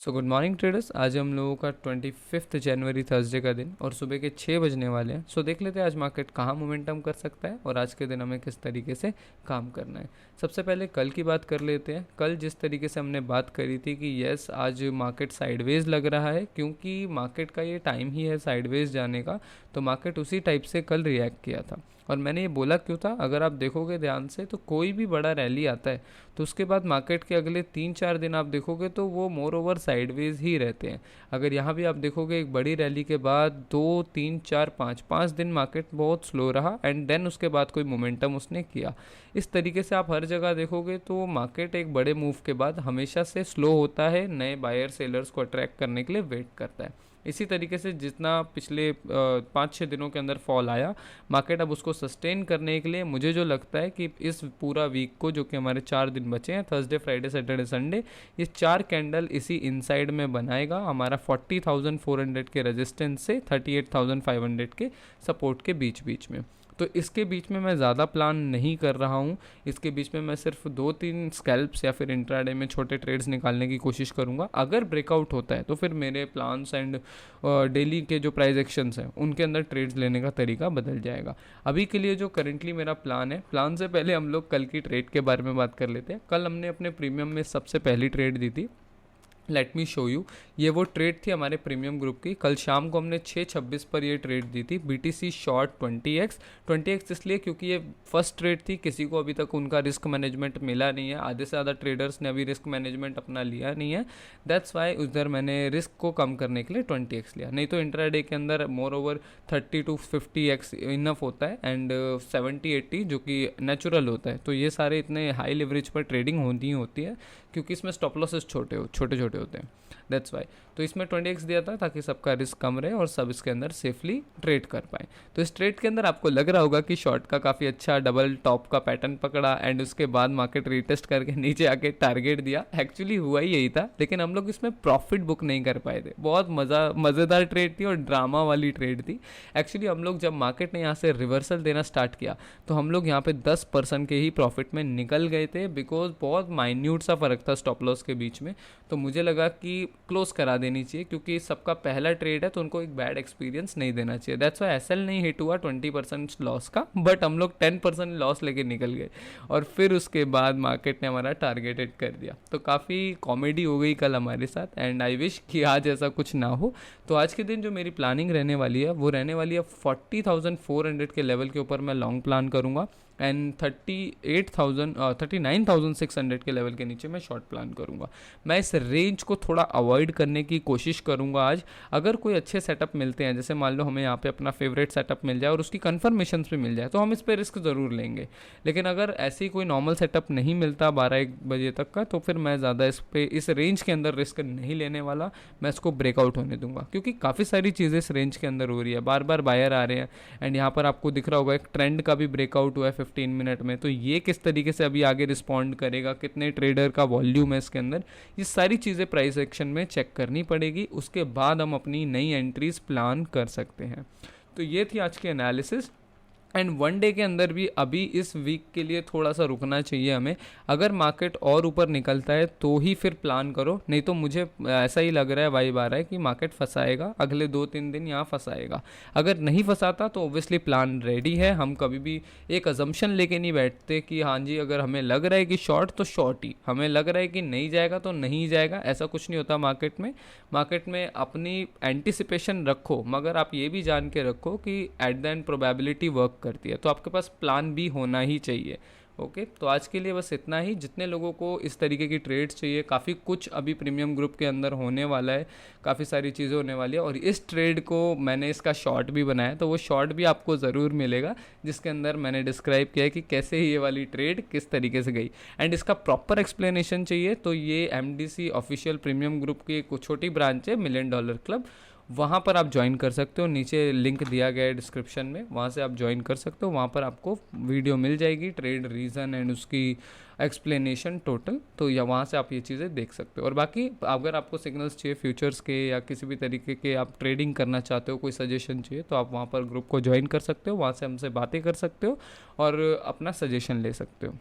So good morning traders. आज हम लोगों का 25 जनवरी थर्सडे का दिन और सुबह के 6 बजने वाले हैं। सो देख लेते हैं आज मार्केट कहाँ मोमेंटम कर सकता है और आज के दिन हमें किस तरीके से काम करना है। सबसे पहले कल की बात कर लेते हैं। कल जिस तरीके से हमने बात करी थी कि यस आज मार्केट साइडवेज लग रहा है, क्योंकि मार्केट का ये टाइम ही है साइडवेज जाने का, तो मार्केट उसी टाइप से कल रिएक्ट किया था। और मैंने ये बोला क्यों था, अगर आप देखोगे ध्यान से तो कोई भी बड़ा रैली आता है तो उसके बाद मार्केट के अगले 3-4 दिन आप देखोगे तो वो मोर ओवर साइडवेज ही रहते हैं। अगर यहाँ भी आप देखोगे एक बड़ी रैली के बाद 2 3 4 5 दिन मार्केट बहुत स्लो रहा एंड देन उसके बाद कोई मोमेंटम उसने किया। इस तरीके से आप हर जगह देखोगे तो मार्केट एक बड़े मूव के बाद हमेशा से स्लो होता है, नए बायर सेलर्स को अट्रैक्ट करने के लिए वेट करता है। इसी तरीके से जितना पिछले 5-6 दिनों के अंदर फॉल आया, मार्केट अब उसको सस्टेन करने के लिए मुझे जो लगता है कि इस पूरा वीक को, जो कि हमारे 4 दिन बचे हैं, थर्सडे फ्राइडे सैटरडे संडे, ये 4 कैंडल इसी इनसाइड में बनाएगा हमारा 40,400 के रेजिस्टेंस से 38,500 के सपोर्ट के बीच बीच में। तो इसके बीच में मैं ज़्यादा प्लान नहीं कर रहा हूँ। इसके बीच में मैं सिर्फ 2-3 स्कैल्प्स या फिर इंट्राडे में छोटे ट्रेड्स निकालने की कोशिश करूँगा। अगर ब्रेकआउट होता है तो फिर मेरे प्लान्स एंड डेली के जो प्राइस एक्शंस हैं उनके अंदर ट्रेड्स लेने का तरीका बदल जाएगा। अभी के लिए जो करेंटली मेरा प्लान है, प्लान से पहले हम लोग कल की ट्रेड के बारे में बात कर लेते हैं। कल हमने अपने प्रीमियम में सबसे पहली ट्रेड दी थी। Let me show you. ये वो ट्रेड थी हमारे प्रीमियम ग्रुप की। कल शाम को हमने 6:26 पर ये ट्रेड दी थी। BTC शॉर्ट 20x इसलिए क्योंकि ये फर्स्ट ट्रेड थी, किसी को अभी तक उनका रिस्क मैनेजमेंट मिला नहीं है, आधे से ज़्यादा ट्रेडर्स ने अभी रिस्क मैनेजमेंट अपना लिया नहीं है। दैट्स वाई उधर मैंने रिस्क को कम करने के लिए 20x लिया। नहीं तो इंट्राडे के अंदर मोर ओवर 30-50x इनफ होता है एंड 70-80 जो कि नेचुरल होता है। तो ये सारे इतने हाई लेवरेज पर ट्रेडिंग होती ही होती है क्योंकि इसमें स्टॉप लॉसेस छोटे छोटे होते हैं। दैट्स वाई तो इसमें 20x दिया था ताकि सबका रिस्क कम रहे और सब इसके अंदर सेफली ट्रेड कर पाए। तो इस ट्रेड के अंदर आपको लग रहा होगा कि शॉर्ट का काफ़ी अच्छा डबल टॉप का पैटर्न पकड़ा एंड उसके बाद मार्केट रीटेस्ट करके नीचे आके टारगेट दिया। एक्चुअली हुआ ही यही था, लेकिन हम लोग इसमें प्रॉफिट बुक नहीं कर पाए थे। बहुत मज़ेदार ट्रेड थी और ड्रामा वाली ट्रेड थी। एक्चुअली हम लोग जब मार्केट ने यहाँ से रिवर्सल देना स्टार्ट किया तो हम लोग यहाँ पे 10% के ही प्रॉफिट में निकल गए थे, बिकॉज बहुत माइन्यूट सा फ़र्क था स्टॉप लॉस के बीच में। तो मुझे लगा कि क्लोज करा देनी चाहिए क्योंकि सबका पहला ट्रेड है तो उनको एक बैड एक्सपीरियंस नहीं देना चाहिए। दैट्स वाई एसएल नहीं हिट हुआ 20% लॉस का, बट हम लोग 10% लॉस लेके निकल गए और फिर उसके बाद मार्केट ने हमारा टारगेटेड कर दिया। तो काफ़ी कॉमेडी हो गई कल हमारे साथ एंड आई विश कि आज ऐसा कुछ ना हो। तो आज के दिन जो मेरी प्लानिंग रहने वाली है वो रहने वाली है 40,400 के लेवल के ऊपर मैं लॉन्ग प्लान करूँगा एंड 39,600 के लेवल के नीचे मैं शॉर्ट प्लान करूँगा। मैं इस रेंज को थोड़ा अवॉइड करने की कोशिश करूँगा आज। अगर कोई अच्छे सेटअप मिलते हैं, जैसे मान लो हमें यहाँ पे अपना फेवरेट सेटअप मिल जाए और उसकी कन्फर्मेशन भी मिल जाए, तो हम इस पर रिस्क ज़रूर लेंगे। लेकिन अगर ऐसे ही कोई नॉर्मल सेटअप नहीं मिलता 12-1 बजे तक का, तो फिर मैं ज़्यादा इस रेंज के अंदर रिस्क नहीं लेने वाला। मैं इसको ब्रेकआउट होने दूंगा क्योंकि काफ़ी सारी चीज़ें इस रेंज के अंदर हो रही है, बार बार बायर आ रहे हैं एंड यहाँ पर आपको दिख रहा होगा एक ट्रेंड का भी ब्रेकआउट हुआ है 15 मिनट में। तो ये किस तरीके से अभी आगे रिस्पॉन्ड करेगा, कितने ट्रेडर का वॉल्यूम है इसके अंदर, ये सारी चीज़ें प्राइस एक्शन में चेक करनी पड़ेगी। उसके बाद हम अपनी नई एंट्रीज प्लान कर सकते हैं। तो ये थी आज की एनालिसिस एंड वन डे के अंदर भी अभी इस वीक के लिए थोड़ा सा रुकना चाहिए हमें। अगर मार्केट और ऊपर निकलता है तो ही फिर प्लान करो, नहीं तो मुझे ऐसा ही लग रहा है, वाइब आ रहा है कि मार्केट फंसाएगा, अगले 2-3 दिन यहाँ फंसाएगा। अगर नहीं फंसाता तो ऑब्वियसली प्लान रेडी है। हम कभी भी एक अजम्पशन लेके नहीं बैठते कि हाँ जी अगर हमें लग रहा है कि शॉर्ट तो शॉर्ट ही, हमें लग रहा है कि नहीं जाएगा तो नहीं जाएगा, ऐसा कुछ नहीं होता मार्केट में। मार्केट में अपनी एंटिसिपेशन रखो, मगर आप ये भी जान के रखो कि at the end probability work करती है, तो आपके पास प्लान भी होना ही चाहिए। ओके तो आज के लिए बस इतना ही। जितने लोगों को इस तरीके की ट्रेड्स चाहिए, काफ़ी कुछ अभी प्रीमियम ग्रुप के अंदर होने वाला है, काफ़ी सारी चीज़ें होने वाली है और इस ट्रेड को मैंने इसका शॉर्ट भी बनाया, तो वो शॉर्ट भी आपको ज़रूर मिलेगा जिसके अंदर मैंने डिस्क्राइब किया है कि कैसे ये वाली ट्रेड किस तरीके से गई एंड इसका प्रॉपर एक्सप्लेनेशन चाहिए तो ये MDC ऑफिशियल प्रीमियम ग्रुप की एक छोटी ब्रांच है, $1 मिलियन क्लब, वहाँ पर आप ज्वाइन कर सकते हो। नीचे लिंक दिया गया है डिस्क्रिप्शन में, वहाँ से आप ज्वाइन कर सकते हो। वहाँ पर आपको वीडियो मिल जाएगी, ट्रेड रीज़न एंड उसकी एक्सप्लेनेशन टोटल, तो या वहाँ से आप ये चीज़ें देख सकते हो। और बाकी अगर आपको सिग्नल्स चाहिए फ्यूचर्स के या किसी भी तरीके के आप ट्रेडिंग करना चाहते हो, कोई सजेशन चाहिए, तो आप वहाँ पर ग्रुप को ज्वाइन कर सकते हो, वहाँ से हमसे बातें कर सकते हो और अपना सजेशन ले सकते हो।